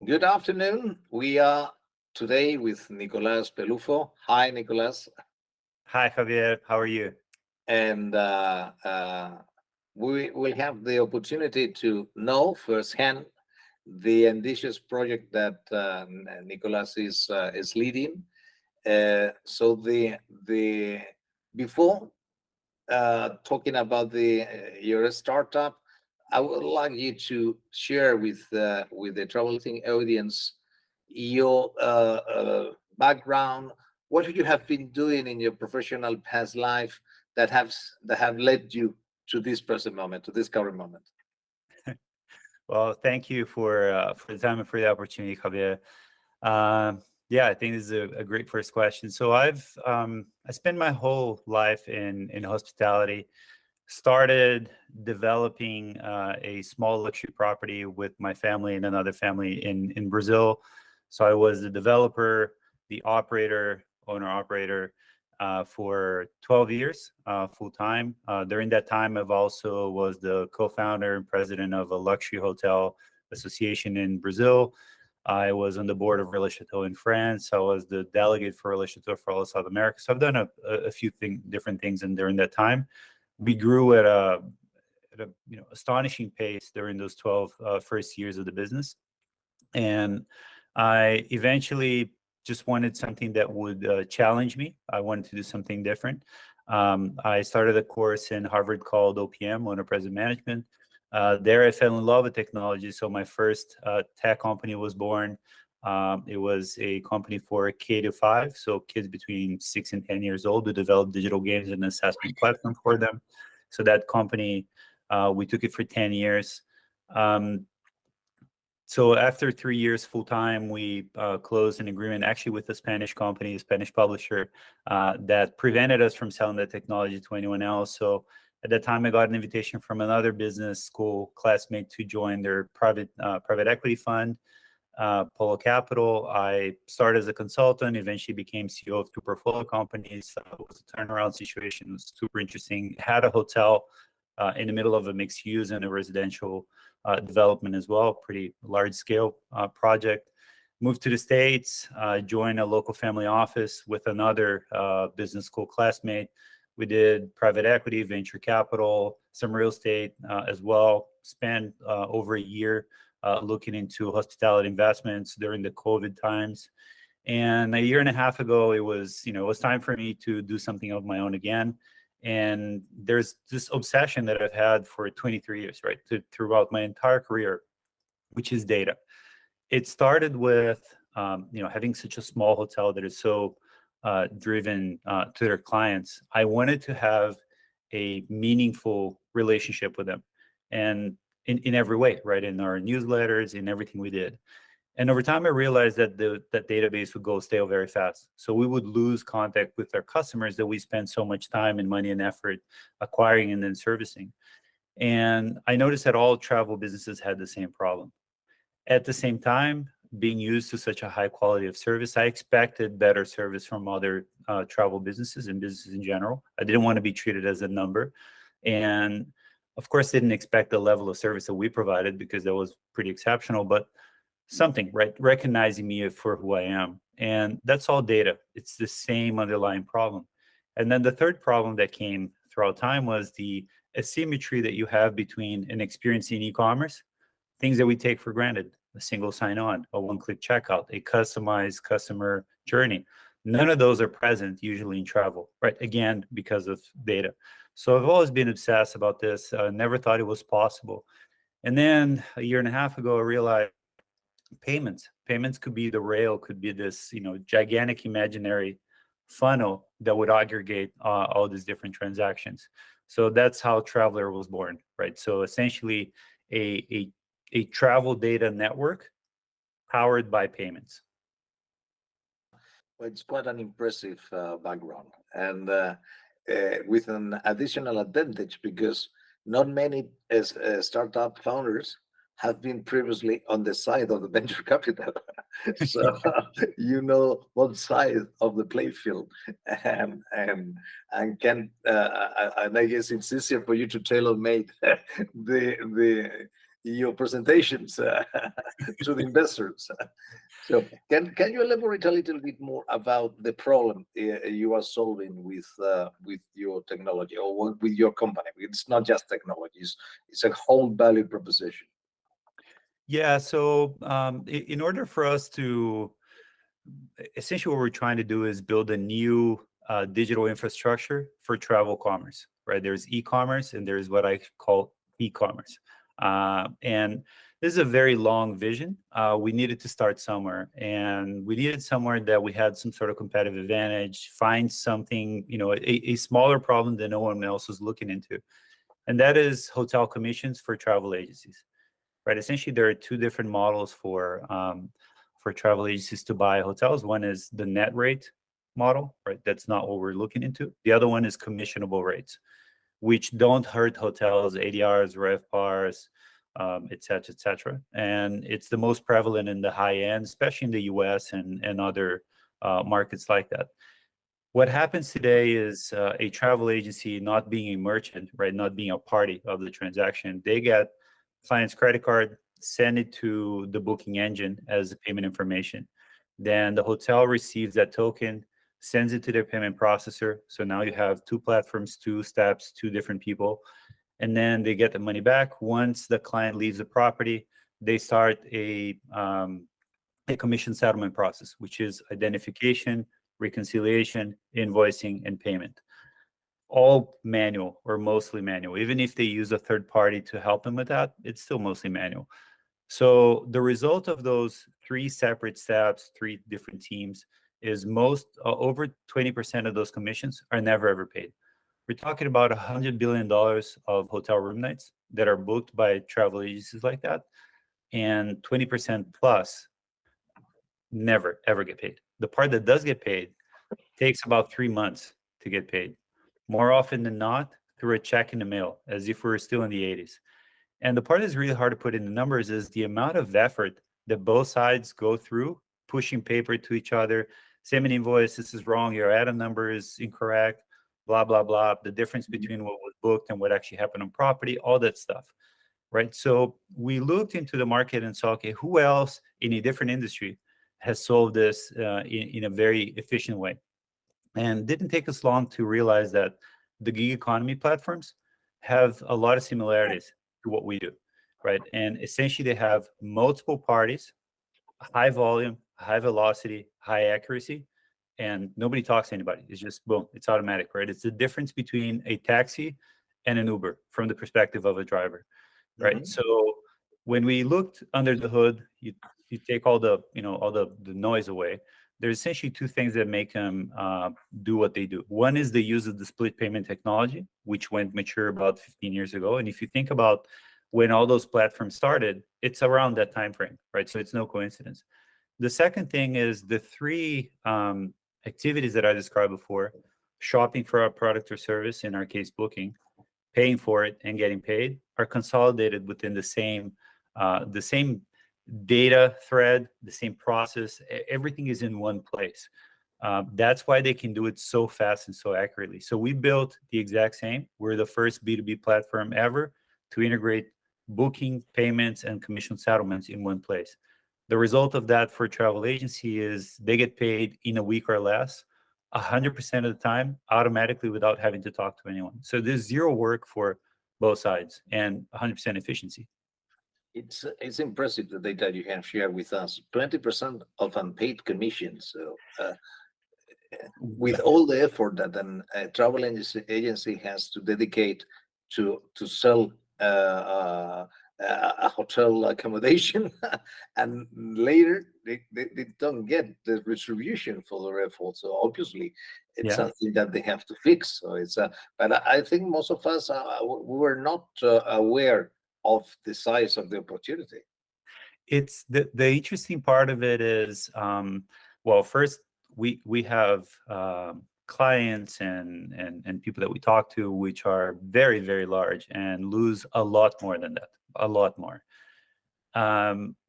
Good afternoon. We are today with Nicolas Peluffo. Hi, Nicolas. Hi, Javier. How are you? And we will have the opportunity to know firsthand the ambitious project that Nicolas is leading. So the before talking about the your startup, I would like you to share with the TravelThink audience your background. What you have been doing in your professional past life that have led you to this present moment, to this current moment. Well, thank you for the time and for the opportunity, Javier. Yeah, I think this is a great first question. So I spent my whole life in hospitality. Started developing a small luxury property with my family and another family in Brazil. So I was the developer, the operator, owner operator for 12 years full time. During that time, I've also was the co-founder and president of a luxury hotel association in Brazil. I was on the board of Relais Chateau in France. I was the delegate for Relais Chateau for all of South America. So I've done a few different things during that time. We grew at a astonishing pace during those 12 first years of the business, and I eventually just wanted something that would challenge me. I wanted to do something different. I started a course in Harvard called OPM, Owner Present Management. There, I fell in love with technology. So my first tech company was born. It was a company for K to 5, so kids between 6 and 10 years old, to develop digital games and assessment platform for them. So that company, we took it for 10 years. Um, so after 3 years full time, we closed an agreement actually with a Spanish company, a Spanish publisher, that prevented us from selling the technology to anyone else. So at that time, I got an invitation from another business school classmate to join their private equity fund, Polo Capital. I started as a consultant, eventually became CEO of two portfolio companies. It was a turnaround situation. It was super interesting. Had a hotel in the middle of a mixed use and a residential development as well, pretty large scale project. Moved to the States, joined a local family office with another business school classmate. We did private equity, venture capital, some real estate as well. Spent over a year looking into hospitality investments during the COVID times. And a year and a half ago, it was time for me to do something of my own again. And there's this obsession that I've had for 23 years, right, throughout my entire career, which is data. It started with having such a small hotel that is so driven to their clients. I wanted to have a meaningful relationship with them, and in every way, right, in our newsletters, in everything we did. And over time, I realized that that database would go stale very fast. So we would lose contact with our customers that we spend so much time and money and effort acquiring and then servicing. And I noticed that all travel businesses had the same problem. At the same time, being used to such a high quality of service, I expected better service from other travel businesses and businesses in general. I didn't want to be treated as a number. And of course, didn't expect the level of service that we provided, because that was pretty exceptional, but something, right? Recognizing me for who I am. And that's all data. It's the same underlying problem. And then the third problem that came throughout time was the asymmetry that you have between an experience in e-commerce, things that we take for granted, a single sign-on, a one-click checkout, a customized customer journey. None of those are present usually in travel, right? Again, because of data. So I've always been obsessed about this. Never thought it was possible. And then a year and a half ago, I realized payments could be the rail, could be this gigantic imaginary funnel that would aggregate all these different transactions. So that's how Traveler was born, right? So essentially a travel data network powered by payments. Well, it's quite an impressive background, and with an additional advantage because not many startup founders have been previously on the side of the venture capital. So you know both sides of the playfield, and can and I guess it's easier for you to tailor make the your presentations to the investors. So can you elaborate a little bit more about the problem you are solving with your technology or with your company? It's not just technology; it's a whole value proposition. Yeah. So in order for us to, essentially what we're trying to do is build a new digital infrastructure for travel commerce, right? There's e-commerce and there's what I call e-commerce. And this is a very long vision. We needed to start somewhere, and we needed somewhere that we had some sort of competitive advantage, find something, a smaller problem that no one else was looking into. And that is hotel commissions for travel agencies, right? Essentially, there are two different models for travel agencies to buy hotels. One is the net rate model, right? That's not what we're looking into. The other one is commissionable rates, which don't hurt hotels, ADRs, RevPARs, et cetera, et cetera. And it's the most prevalent in the high end, especially in the US and other markets like that. What happens today is a travel agency not being a merchant, right, not being a party of the transaction, they get client's credit card, send it to the booking engine as payment information. Then the hotel receives that token, sends it to their payment processor. So now you have two platforms, two steps, two different people. And then they get the money back. Once the client leaves the property, they start a commission settlement process, which is identification, reconciliation, invoicing, and payment. All manual or mostly manual. Even if they use a third party to help them with that, it's still mostly manual. So the result of those three separate steps, three different teams, is over 20% of those commissions are never ever paid. We're talking about $100 billion of hotel room nights that are booked by travel agencies like that, and 20% plus never ever get paid. The part that does get paid takes about 3 months to get paid. More often than not, through a check in the mail, as if we were still in the 80s. And the part that's really hard to put into numbers is the amount of effort that both sides go through, pushing paper to each other, send an invoice, this is wrong, your item number is incorrect, blah, blah, blah, the difference between what was booked and what actually happened on property, all that stuff, right? So we looked into the market and saw, okay, who else in a different industry has solved this in a very efficient way? And didn't take us long to realize that the gig economy platforms have a lot of similarities to what we do, right? And essentially they have multiple parties, high volume, high velocity, high accuracy, and nobody talks to anybody. It's just boom, it's automatic, right? It's the difference between a taxi and an Uber from the perspective of a driver, right? Mhm. So when we looked under the hood, you take all the noise away. There's essentially two things that make them do what they do. One is the use of the split payment technology, which went mature about 15 years ago. And if you think about when all those platforms started, it's around that time frame, right? So it's no coincidence. The second thing is the three activities that I described before: shopping for our product or service, in our case, booking, paying for it, and getting paid, are consolidated within the same data thread, the same process. Everything is in one place. That's why they can do it so fast and so accurately. So we built the exact same. We're the first B2B platform ever to integrate booking, payments, and commission settlements in one place. The result of that for a travel agency is they get paid in a week or less, 100% of the time, automatically, without having to talk to anyone. So there's zero work for both sides and 100% efficiency. It's impressive the data you have shared with us. 20% of unpaid commissions. So with all the effort that a travel agency has to dedicate to sell a hotel accommodation, and later they don't get the retribution for their effort. So obviously, it's Yeah. something that they have to fix. So but I think most of us we were not aware of the size of the opportunity. It's the interesting part of it is, well, first we have clients and people that we talk to which are very, very large and lose a lot more than that, a lot more.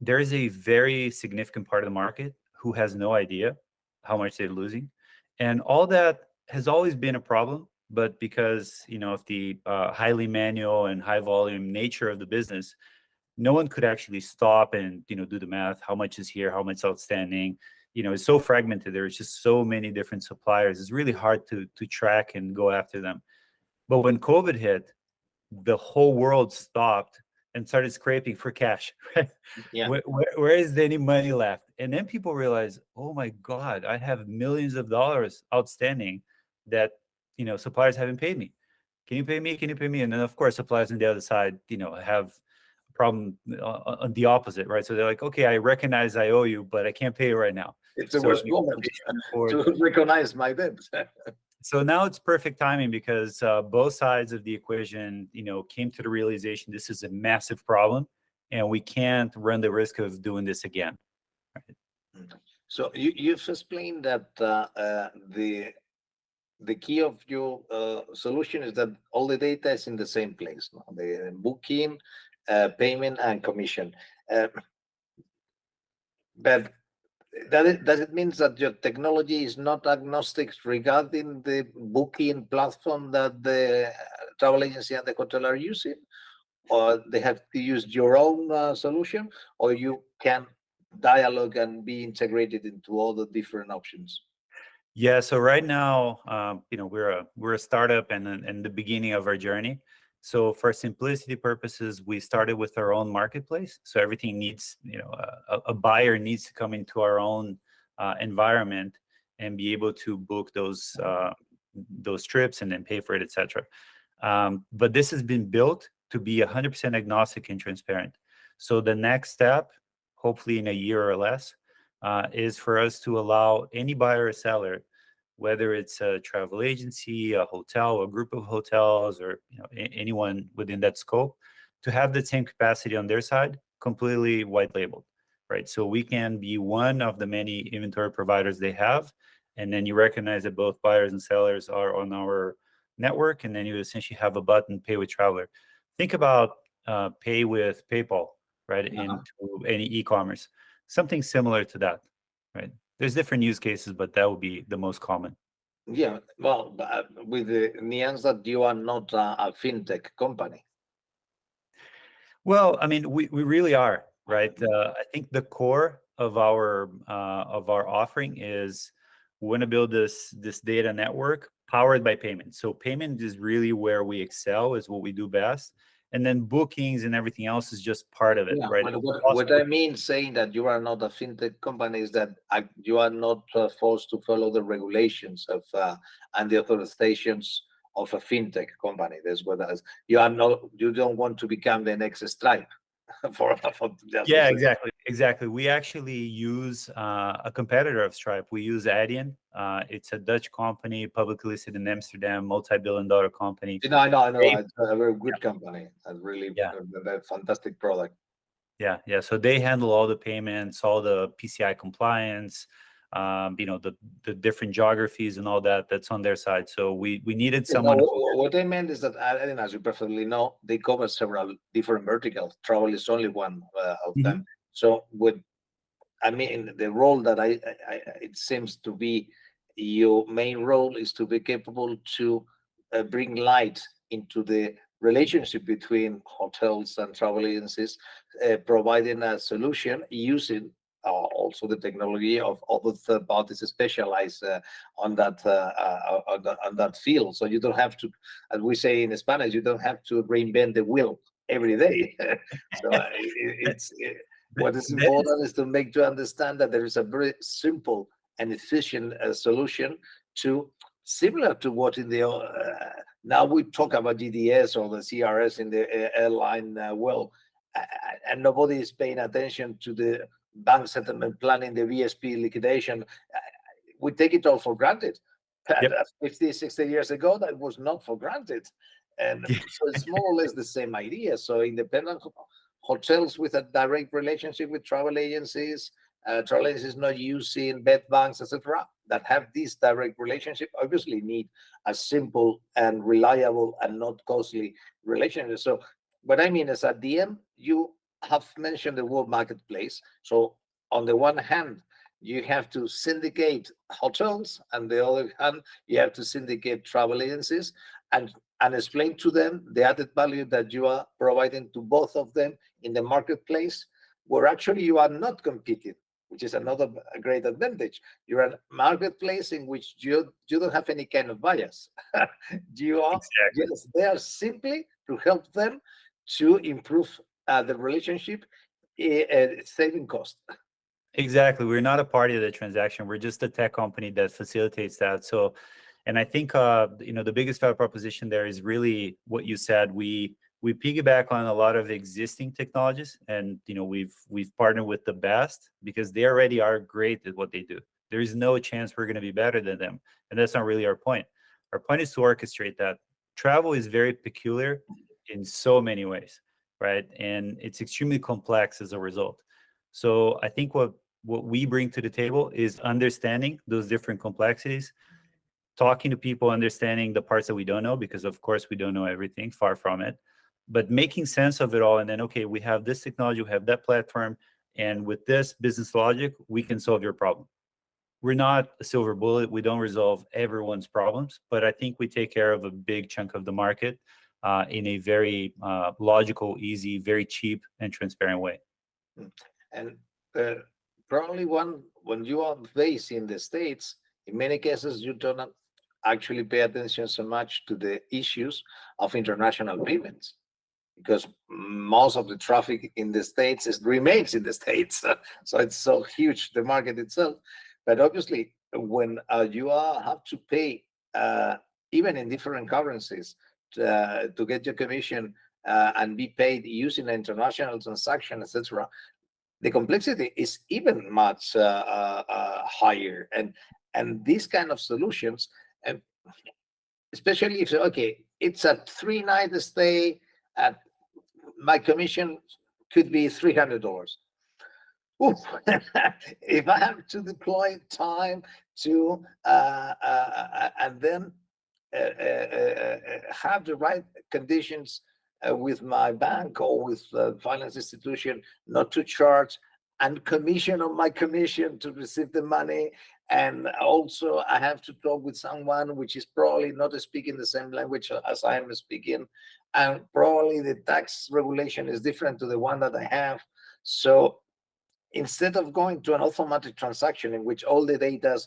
There is a very significant part of the market who has no idea how much they're losing, and all that has always been a problem. But because of the highly manual and high volume nature of the business, no one could actually stop and, do the math. How much is here? How much outstanding? It's so fragmented. There's just so many different suppliers. It's really hard to track and go after them. But when COVID hit, the whole world stopped and started scraping for cash. Yeah. Where is any money left? And then people realize, oh my God, I have millions of dollars outstanding that, suppliers haven't paid me. Can you pay me? Can you pay me? And then of course, suppliers on the other side, have a problem on the opposite, right? So they're like, okay, I recognize I owe you, but I can't pay you right now. It's the So worst moment for to recognize my debt. So now it's perfect timing because both sides of the equation, came to the realization this is a massive problem, and we can't run the risk of doing this again. Right? So you've explained that the key of your solution is that all the data is in the same place, no? The booking, payment, and commission. But does it mean that your technology is not agnostic regarding the booking platform that the travel agency and the hotel are using, or they have to use your own solution, or you can dialogue and be integrated into all the different options? Yeah. So right now, we're a startup and in the beginning of our journey. So for simplicity purposes, we started with our own marketplace. So everything needs, a buyer needs to come into our own environment and be able to book those trips and then pay for it, etc. But this has been built to be 100% agnostic and transparent. So the next step, hopefully in a year or less, is for us to allow any buyer or seller, whether it's a travel agency, a hotel, a group of hotels, or anyone within that scope, to have the same capacity on their side, completely white labeled, right? So we can be one of the many inventory providers they have, and then you recognize that both buyers and sellers are on our network, and then you essentially have a button, pay with Traveler. Think about pay with PayPal, right? Into any e-commerce, something similar to that, right? There's different use cases, but that would be the most common. Yeah, well, with the nuance that you are not a fintech company. Well, I mean, we really are, right? I think the core of our offering is we want to build this data network powered by payment. So payment is really where we excel, is what we do best. And then bookings and everything else is just part of it, Yeah, right? but what I mean saying that you are not a fintech company is that you are not forced to follow the regulations of and the authorizations of a fintech company. That's what that is. You are not. You don't want to become the next Stripe for just Yeah, exactly. We actually use a competitor of Stripe. We use Adyen. It's a Dutch company, publicly listed in Amsterdam, multi-billion-dollar company. I know. It's a very good company. A really a fantastic product. Yeah. So they handle all the payments, all the PCI compliance, the different geographies and all that. That's on their side. So we needed someone. What I meant is that, as you perfectly know, they cover several different verticals. Travel is only one of them. So the role that it seems to be your main role is to be capable to bring light into the relationship between hotels and travel agencies, providing a solution using also the technology of other third parties specialized on that field. So you don't have to, as we say in Spanish, you don't have to reinvent the wheel every day. So what is important is to understand that there is a very simple and efficient solution to, similar to what in the now we talk about GDS or the CRS in the airline world, and nobody is paying attention to the bank settlement planning, the VSP liquidation. We take it all for granted. 50, 60 years ago, that was not for granted. And so it's more or less the same idea. So independent hotels with a direct relationship with travel agencies not using bed banks, etc., that have this direct relationship, obviously need a simple and reliable and not costly relationship. So what I mean is, at the end, you have mentioned the word marketplace. So on the one hand, you have to syndicate hotels, and the other hand, you have to syndicate travel agencies, and and explain to them the added value that you are providing to both of them in the marketplace, where actually you are not competing, which is another great advantage. You're a marketplace in which you don't have any kind of bias. You are Exactly. just there simply to help them to improve the relationship, saving cost. Exactly. We're not a party of the transaction. We're just a tech company that facilitates that. So, and I think the biggest value proposition there is really what you said. We piggyback on a lot of existing technologies, and we've partnered with the best because they already are great at what they do. There is no chance we're going to be better than them, and that's not really our point. Our point is to orchestrate that. Travel is very peculiar in so many ways, right? And it's extremely complex as a result. So I think what we bring to the table is understanding those different complexities, talking to people, understanding the parts that we don't know, because of course we don't know everything, far from it, but making sense of it all. And then, okay, we have this technology, we have that platform, and with this business logic, we can solve your problem. We're not a silver bullet. We don't resolve everyone's problems, but I think we take care of a big chunk of the market in a very logical, easy, very cheap, and transparent way. And probably when you are based in the States, in many cases, you don't actually pay attention so much to the issues of international payments, because most of the traffic in the States remains in the States. So it's so huge, the market itself. But obviously, when you have to pay, even in different currencies, to get your commission and be paid using an international transaction, etc., the complexity is even much higher. And these kind of solutions, uh, especially if, okay, it's a 3-night stay, at my commission could be $300. Oof. If I have to deploy time to and then have the right conditions with my bank or with the finance institution not to charge, and commission on my commission to receive the money, and also I have to talk with someone which is probably not speaking the same language as I am speaking, and probably the tax regulation is different to the one that I have. So instead of going to an automatic transaction in which all the data,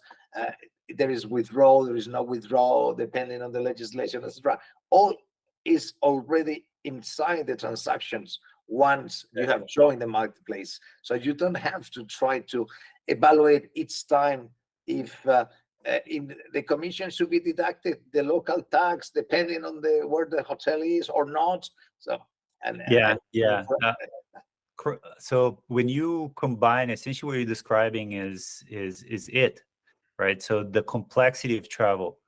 there is withdrawal, there is no withdrawal, depending on the legislation, etc., all is already inside the transactions once you have joined the marketplace. So you don't have to try to evaluate each time if in the commission should be deducted the local tax depending on where the hotel is or not. So so when you combine, essentially what you're describing is it, right? So the complexity of travel,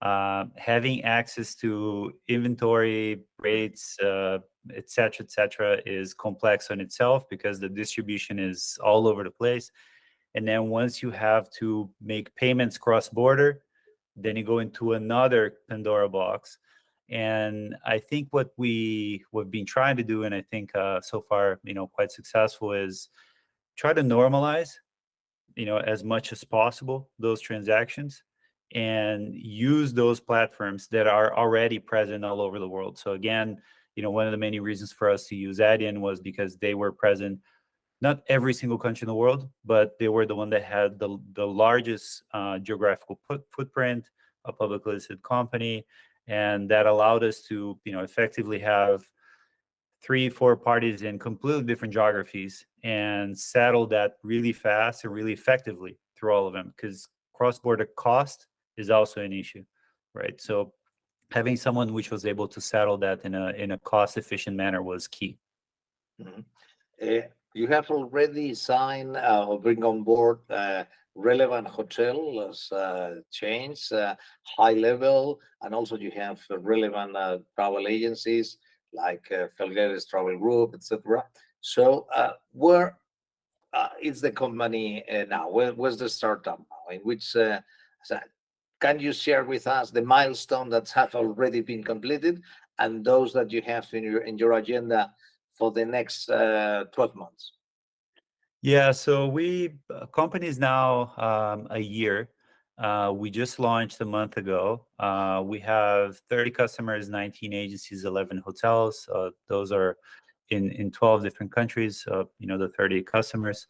having access to inventory, rates, et cetera, is complex on itself because the distribution is all over the place. And then once you have to make payments cross-border, then you go into another Pandora box. And I think what we've been trying to do, and I think so far, quite successful, is try to normalize, as much as possible those transactions and use those platforms that are already present all over the world. So again, one of the many reasons for us to use Adyen was because they were present, not every single country in the world, but they were the one that had the largest geographical footprint, a publicly listed company, and that allowed us to, effectively have 3-4 parties in completely different geographies and settle that really fast and really effectively through all of them, because cross-border cost is also an issue, right? So having someone which was able to settle that in a cost-efficient manner was key. Mm-hmm. You have already signed or bring on board relevant hotels, chains, high level, and also you have relevant travel agencies like Felgueres Travel Group, etc. So where is the company now? Where's the startup now? In which can you share with us the milestone that have already been completed and those that you have in your agenda for the next 12 months? Yeah, so company is now a year. We just launched a month ago. We have 30 customers, 19 agencies, 11 hotels. Those are in 12 different countries, the 30 customers.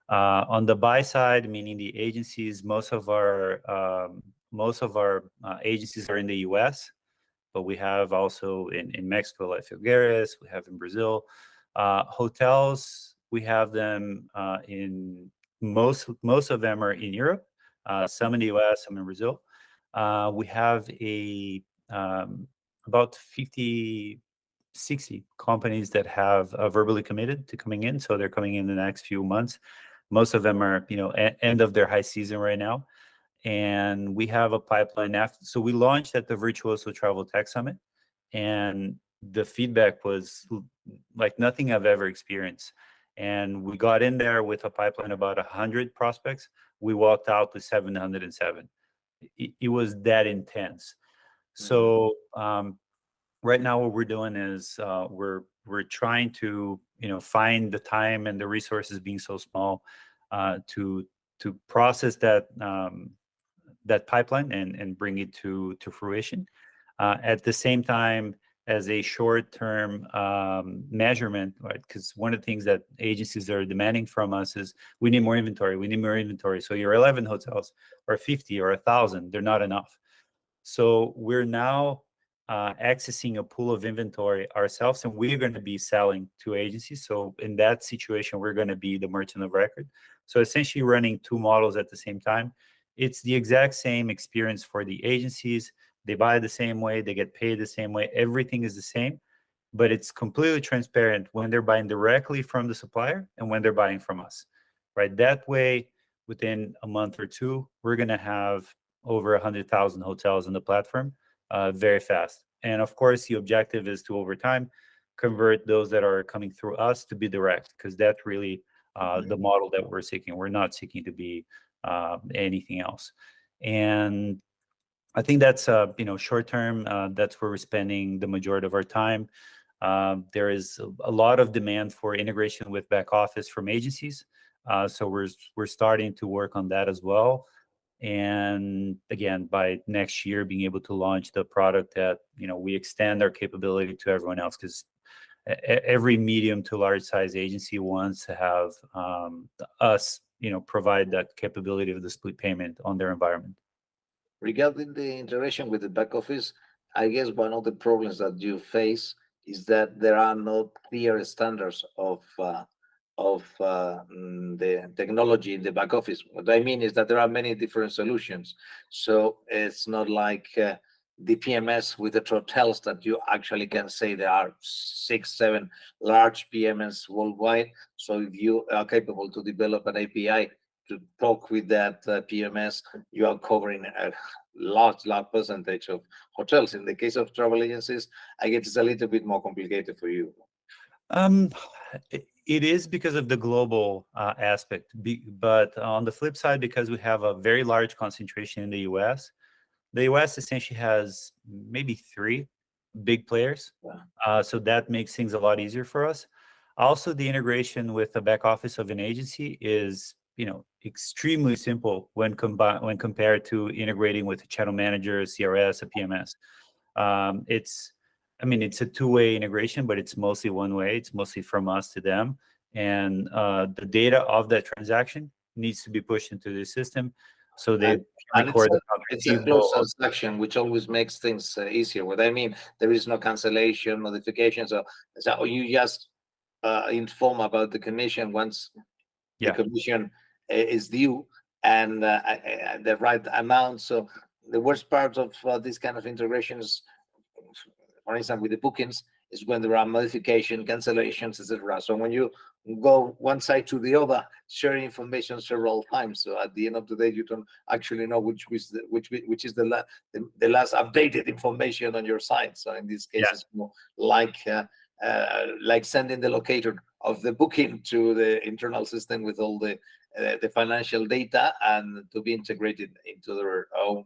On the buy side, meaning the agencies, most of our agencies are in the US, but we have also in Mexico, like Figueres, we have in Brazil. Hotels, we have them in most of them are in Europe, some in the US, some in Brazil. We have about 50, 60 companies that have verbally committed to coming in. So they're coming in the next few months. Most of them are, end of their high season right now. And we have a pipeline after. So we launched at the Virtuoso Travel Tech Summit, and the feedback was like nothing I've ever experienced. And we got in there with a pipeline about 100 prospects. We walked out with 707. It was that intense. So right now, what we're doing is we're trying to find the time and the resources, being so small, to process that that pipeline and bring it to fruition. At the same time, as a short-term measurement, right? Because one of the things that agencies are demanding from us is we need more inventory. We need more inventory. So your 11 hotels or 50 or 1,000, they're not enough. So we're now accessing a pool of inventory ourselves, and we're going to be selling to agencies. So in that situation, we're going to be the merchant of record. So essentially running two models at the same time. It's the exact same experience for the agencies. They buy the same way, they get paid the same way, everything is the same, but it's completely transparent when they're buying directly from the supplier and when they're buying from us, right? That way, within a month or two, we're going to have over 100,000 hotels on the platform very fast. And of course, the objective is to, over time, convert those that are coming through us to be direct, because that's really the model that we're seeking. We're not seeking to be anything else. And I think that's short term. That's where we're spending the majority of our time. There is a lot of demand for integration with back office from agencies, so we're starting to work on that as well. And again, by next year, being able to launch the product that we extend our capability to everyone else, because every medium to large size agency wants to have us provide that capability of the split payment on their environment. Regarding the integration with the back office, I guess one of the problems that you face is that there are no clear standards of the technology in the back office. What I mean is that there are many different solutions. So it's not like the PMS with the hotels that you actually can say there are 6, 7 large PMS worldwide. So if you are capable to develop an API to talk with that PMS, you are covering a large percentage of hotels. In the case of travel agencies, I guess it's a little bit more complicated for you. It is because of the global aspect, but on the flip side, because we have a very large concentration in the US essentially has maybe 3 big players. So that makes things a lot easier for us. Also, the integration with the back office of an agency is extremely simple when compared to integrating with a channel manager, a CRS, a PMS. It's a two-way integration, but it's mostly one way. It's mostly from us to them. And the data of that transaction needs to be pushed into the system. So they record it's a closed transaction, which always makes things easier. What I mean, there is no cancellation, notifications. So you just inform about the commission once the commission is due and the right amount. So the worst part of this kind of integrations, for instance, with the bookings, is when there are modification, cancellations, etc. So when you go one side to the other, sharing information several times. So at the end of the day, you don't actually know which is the last updated information on your site. So in this case, it's more like sending the locator of the booking to the internal system with all the financial data and to be integrated into their own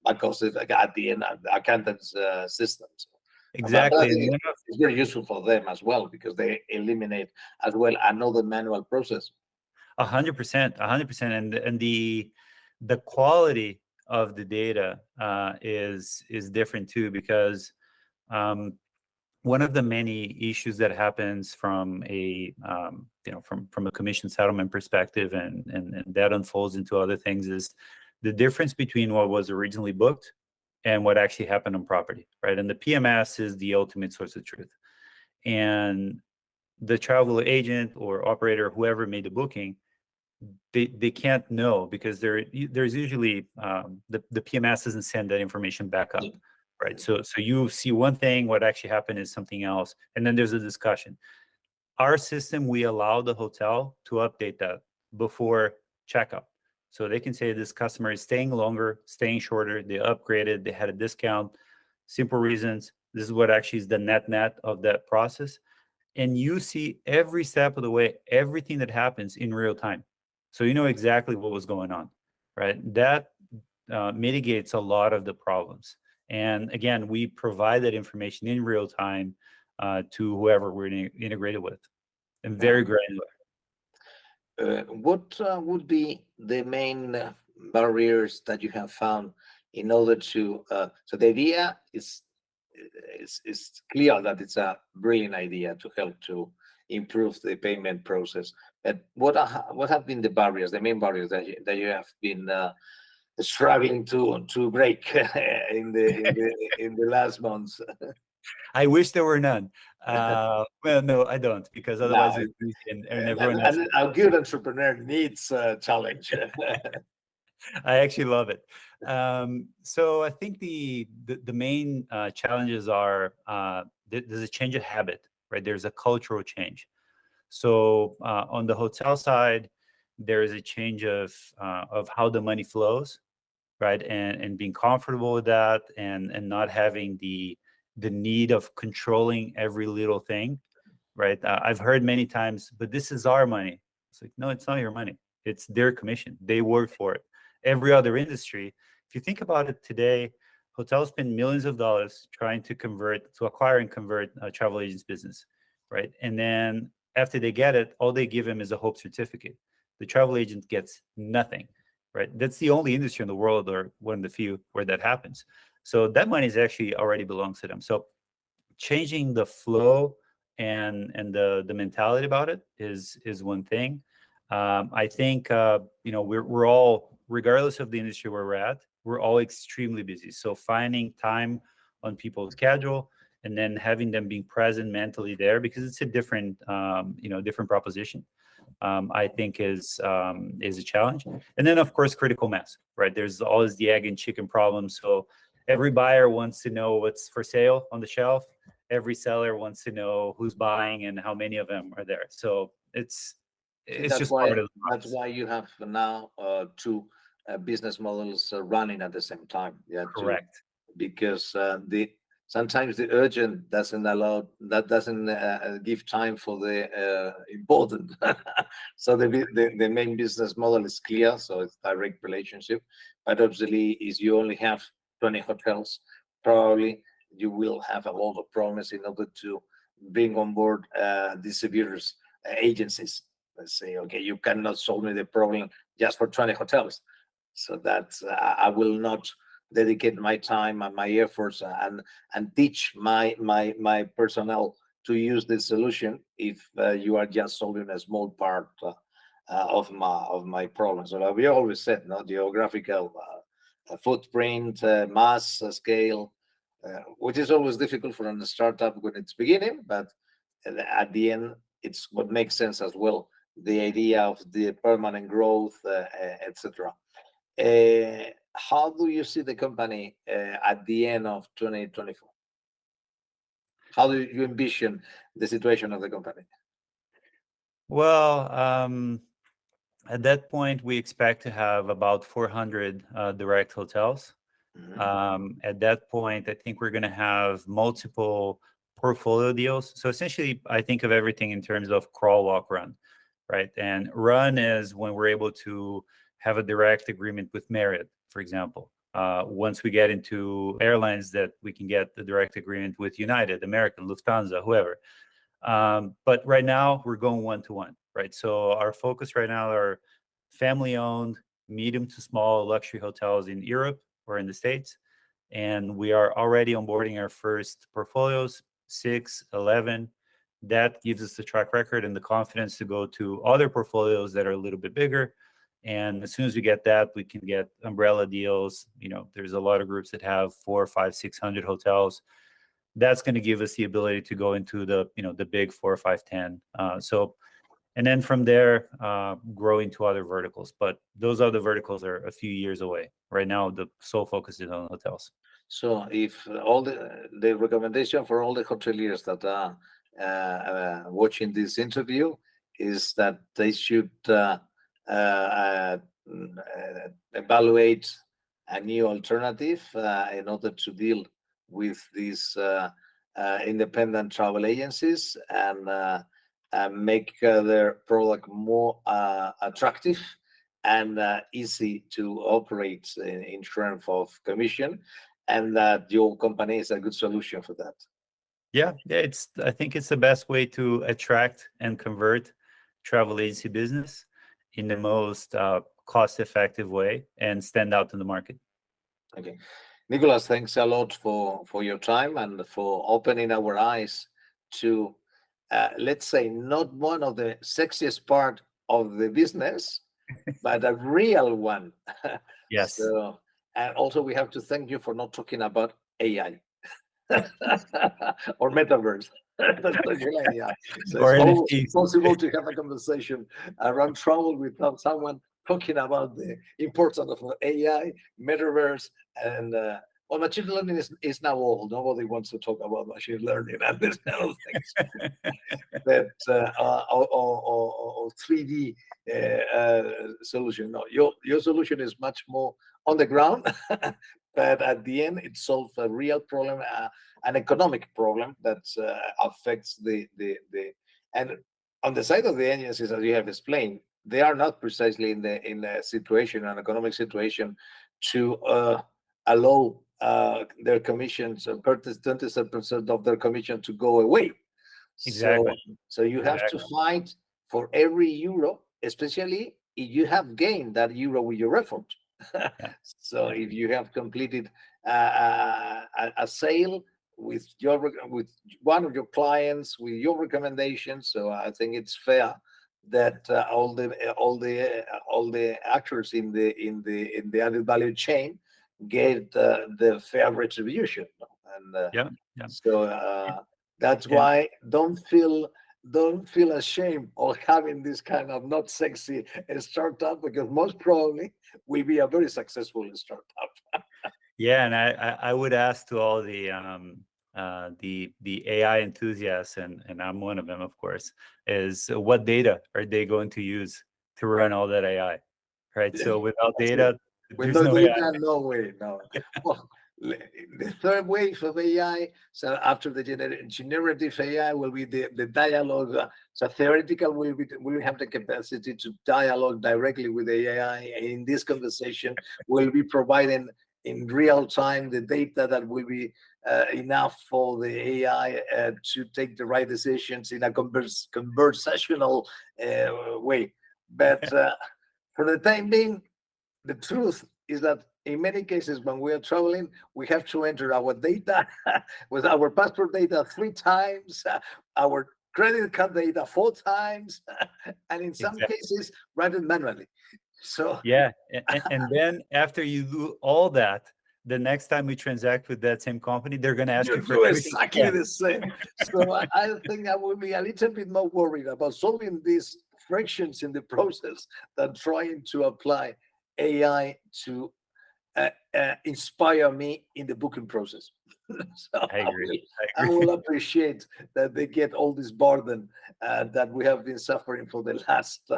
back office at the end, accountants' systems. Exactly. It's very useful for them as well because they eliminate as well another manual process. 100%, 100%, and the quality of the data is different too, because one of the many issues that happens from a from a commission settlement perspective, and that unfolds into other things, is the difference between what was originally booked and what actually happened on property, right? And the PMS is the ultimate source of truth. And the travel agent or operator, whoever made the booking, they can't know, because there's usually the PMS doesn't send that information back up, right? So you see one thing, what actually happened is something else, and then there's a discussion. Our system, we allow the hotel to update that before checkout. So they can say this customer is staying longer, staying shorter, they upgraded, they had a discount, simple reasons. This is what actually is the net of that process. And you see every step of the way, everything that happens in real time. So you know exactly what was going on, right? That mitigates a lot of the problems. And again, we provide that information in real time to whoever we're integrated with, and very granular. What would be the main barriers that you have found in order to? So the idea is clear that it's a brilliant idea to help to improve the payment process. But what have been the barriers, the main barriers that you have been struggling to break in the last months? I wish there were none. Well, no, I don't, because otherwise No, it's easy, and everyone else. a good entrepreneur needs a challenge. I actually love it. So I think the main challenges are there's a change of habit, right? There's a cultural change. So on the hotel side, there is a change of how the money flows, right? And being comfortable with that, and not having the need of controlling every little thing, right? I've heard many times, but this is our money. It's like, no, it's not your money. It's their commission. They work for it. Every other industry, if you think about it today, hotels spend millions of dollars trying to acquire and convert a travel agent's business, right? And then after they get it, all they give him is a hope certificate. The travel agent gets nothing, right? That's the only industry in the world, or one of the few, where that happens. So that money is actually already belongs to them. So changing the flow and the mentality about it is one thing. I think we're all, regardless of the industry where we're at, we're all extremely busy. So finding time on people's schedule, and then having them being present mentally there, because it's a different different proposition, I think is a challenge. And then of course critical mass, right? There's always the egg and chicken problem. So every buyer wants to know what's for sale on the shelf. Every seller wants to know who's buying and how many of them are there. So it's just part of the That's process. why you have now two business models running at the same time. Yeah, Correct. because the sometimes the urgent doesn't give time for the important. So the main business model is clear, so it's direct relationship. But obviously, if you only have 20 hotels, probably you will have a lot of problems in order to bring on board distributors, agencies. Let's say, okay, you cannot solve me the problem just for 20 hotels. So that's I will not dedicate my time and my efforts and teach my personnel to use this solution if you are just solving a small part of my problem. So like we always said, no, geographical footprint, mass scale, which is always difficult for a startup when it's beginning, but at the end, it's what makes sense as well. The idea of the permanent growth, etc. How do you see the company at the end of 2024? How do you envision the situation of the company? Well, at that point, we expect to have about 400 direct hotels. At that point, I think we're going to have multiple portfolio deals. So essentially, I think of everything in terms of crawl, walk, run, right? And run is when we're able to have a direct agreement with Marriott, for example. Once we get into airlines, that we can get the direct agreement with United, American, Lufthansa, whoever. But right now, we're going one-to-one, right? So our focus right now are family-owned, medium to small luxury hotels in Europe or in the States. And we are already onboarding our first portfolios, 6, 11. That gives us the track record and the confidence to go to other portfolios that are a little bit bigger. And as soon as we get that, we can get umbrella deals. There's a lot of groups that have 4, 5, 600 hotels. That's going to give us the ability to go into the big 4, 5, 10. And then from there, grow into other verticals. But those other verticals are a few years away. Right now, the sole focus is on hotels. So if all the recommendation for all the hoteliers that are watching this interview is that they should evaluate a new alternative in order to deal with these independent travel agencies and make their product more attractive and easy to operate in terms of commission, and that your company is a good solution for that. Yeah, I think it's the best way to attract and convert travel agency business in the most cost-effective way and stand out in the market. Okay, Nicolas, thanks a lot for your time and for opening our eyes to, let's say, not one of the sexiest part of the business, but a real one. Yes. So, and also we have to thank you for not talking about AI or metaverse. AI. So Or it's almost NFTs. possible to have a conversation around travel without someone talking about the importance of AI, metaverse, and well, machine learning is now old. Nobody wants to talk about machine learning and this kind of things. But or 3D solution. No, your solution is much more on the ground, but at the end it solves a real problem, an economic problem that affects the and on the side of the agencies, as you have explained, they are not precisely in the situation, an economic situation, to allow their commissions, 20% of their commission to go away. Exactly. So you have to fight for every euro, especially if you have gained that euro with your effort. So if you have completed a sale with one of your clients with your recommendations, so I think it's fair that all the actors in the added value chain get the fair retribution. And so that's why don't feel ashamed of having this kind of not sexy startup, because most probably will be a very successful startup. Yeah, and I would ask to all the AI enthusiasts, and I'm one of them, of course, is what data are they going to use to run all that AI, right? So without data, with there's no no data, AI. no way, no. Well, the third wave of AI, so after the generative AI, will be the dialogue. So theoretical, will have the capacity to dialogue directly with the AI. In this conversation, we'll be providing in real time the data that will be enough for the AI to take the right decisions in a conversational way. But for the time being, the truth is that in many cases, when we are traveling, we have to enter our data with our passport data 3 times, our credit card data 4 times, and in some cases, write it manually. So yeah, and then after you do all that, the next time we transact with that same company, they're going to ask you for exactly the same. So I think I will be a little bit more worried about solving these frictions in the process than trying to apply AI to inspire me in the booking process. So I agree. I will appreciate that they get all this burden that we have been suffering for the last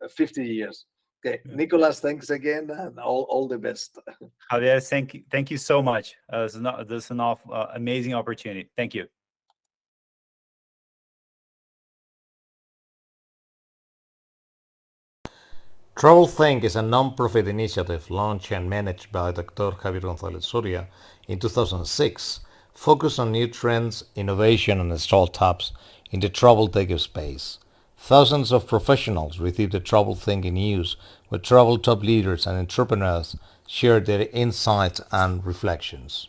50 years. Okay, Nicolas, thanks again, and all the best. Javier, thank you so much. This is an amazing opportunity. Thank you. TravelThink is a non-profit initiative launched and managed by Dr. Javier Gonzalez-Soria in 2006, focused on new trends, innovation, and startups in the travel tech space. thousands of professionals receive the TravelThink news, where travel top leaders and entrepreneurs share their insights and reflections.